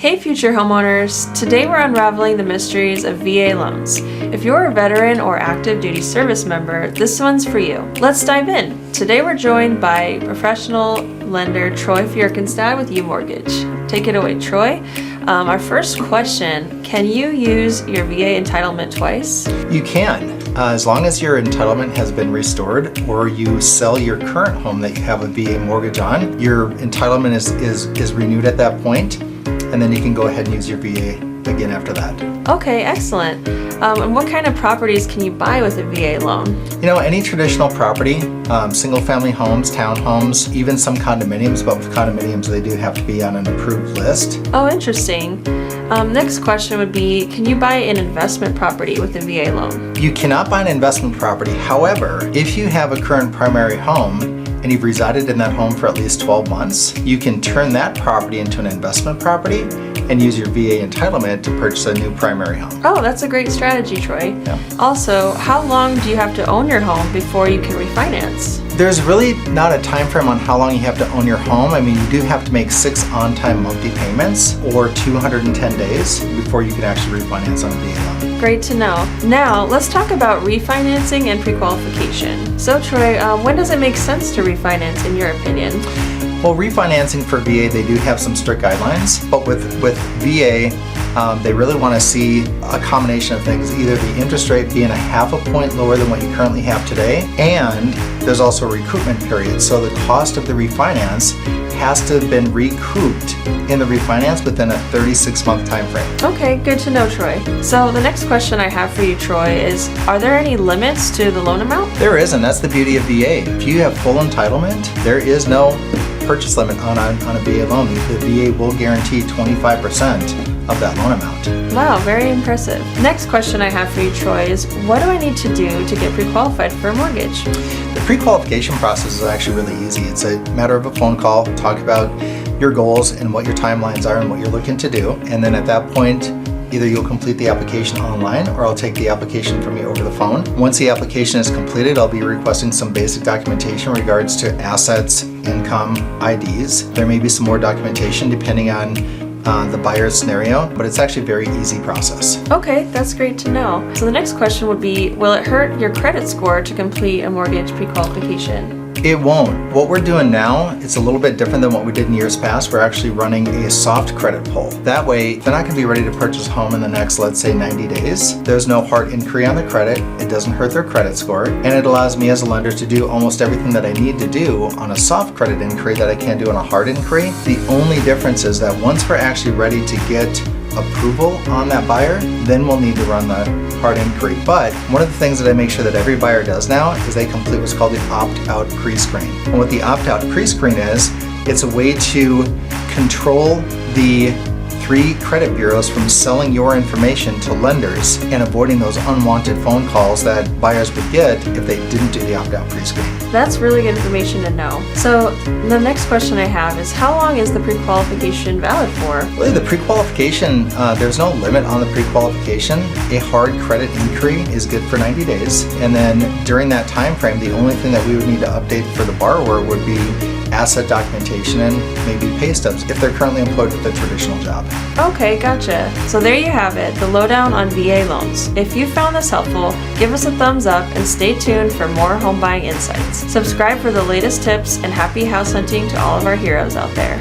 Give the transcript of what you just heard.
Hey future homeowners! Today we're unraveling the mysteries of VA loans. If you're a veteran or active duty service member, this one's for you. Let's dive in. Today we're joined by professional lender Troy Fierkenstad with UMortgage. Take it away, Troy. Our first question, can you use your VA entitlement twice? You can, as long as your entitlement has been restored or you sell your current home that you have a VA mortgage on, your entitlement is renewed at that point, and then you can go ahead and use your VA again after that. Okay, excellent. And what kind of properties can you buy with a VA loan? You know, any traditional property, single family homes, townhomes, even some condominiums, but with condominiums they do have to be on an approved list. Oh, interesting. Next question would be, can you buy an investment property with a VA loan? You cannot buy an investment property. However, if you have a current primary home and you've resided in that home for at least 12 months, you can turn that property into an investment property and use your VA entitlement to purchase a new primary home. Oh, that's a great strategy, Troy. Yeah. Also, how long do you have to own your home before you can refinance? There's really not a time frame on how long you have to own your home. I mean, you do have to make 6 on-time monthly payments or 210 days before you can actually refinance on a VA loan. Great to know. Now, let's talk about refinancing and pre-qualification. So, Troy, when does it make sense to refinance, in your opinion? Well, refinancing for VA, they do have some strict guidelines, but with VA, they really want to see a combination of things, either the interest rate being a half a point lower than what you currently have today, and there's also a recoupment period. So the cost of the refinance has to have been recouped in the refinance within a 36-month time frame. Okay, good to know, Troy. So the next question I have for you, Troy, is are there any limits to the loan amount? There is, and that's the beauty of VA. If you have full entitlement, there is no purchase limit on a VA loan. The VA will guarantee 25% of that loan amount. Wow, very impressive. Next question I have for you, Troy, is what do I need to do to get pre-qualified for a mortgage? The pre-qualification process is actually really easy. It's a matter of a phone call, talk about your goals and what your timelines are and what you're looking to do. And then at that point, either you'll complete the application online or I'll take the application from you over the phone. Once the application is completed, I'll be requesting some basic documentation in regards to assets, income, IDs. There may be some more documentation depending on the buyer's scenario, but it's actually a very easy process. Okay, that's great to know. So the next question would be, will it hurt your credit score to complete a mortgage pre-qualification? It won't. What we're doing now, it's a little bit different than what we did in years past. We're actually running a soft credit pull. That way, they're not going to be ready to purchase a home in the next, let's say, 90 days. There's no hard inquiry on the credit. It doesn't hurt their credit score. And it allows me as a lender to do almost everything that I need to do on a soft credit inquiry that I can't do on a hard inquiry. The only difference is that once we're actually ready to get approval on that buyer, then we'll need to run the hard inquiry. But one of the things that I make sure that every buyer does now is they complete what's called the opt-out pre-screen. And what the opt-out pre-screen is, it's a way to control the 3 credit bureaus from selling your information to lenders and avoiding those unwanted phone calls that buyers would get if they didn't do the opt-out pre-screen. That's really good information to know. So the next question I have is, how long is the pre-qualification valid for? Really, the pre-qualification, there's no limit on the pre-qualification. A hard credit inquiry is good for 90 days. And then during that time frame, the only thing that we would need to update for the borrower would be asset documentation and maybe pay stubs if they're currently employed with a traditional job. Okay, gotcha. So there you have it, the lowdown on VA loans. If you found this helpful, give us a thumbs up and stay tuned for more home buying insights. Subscribe for the latest tips and happy house hunting to all of our heroes out there.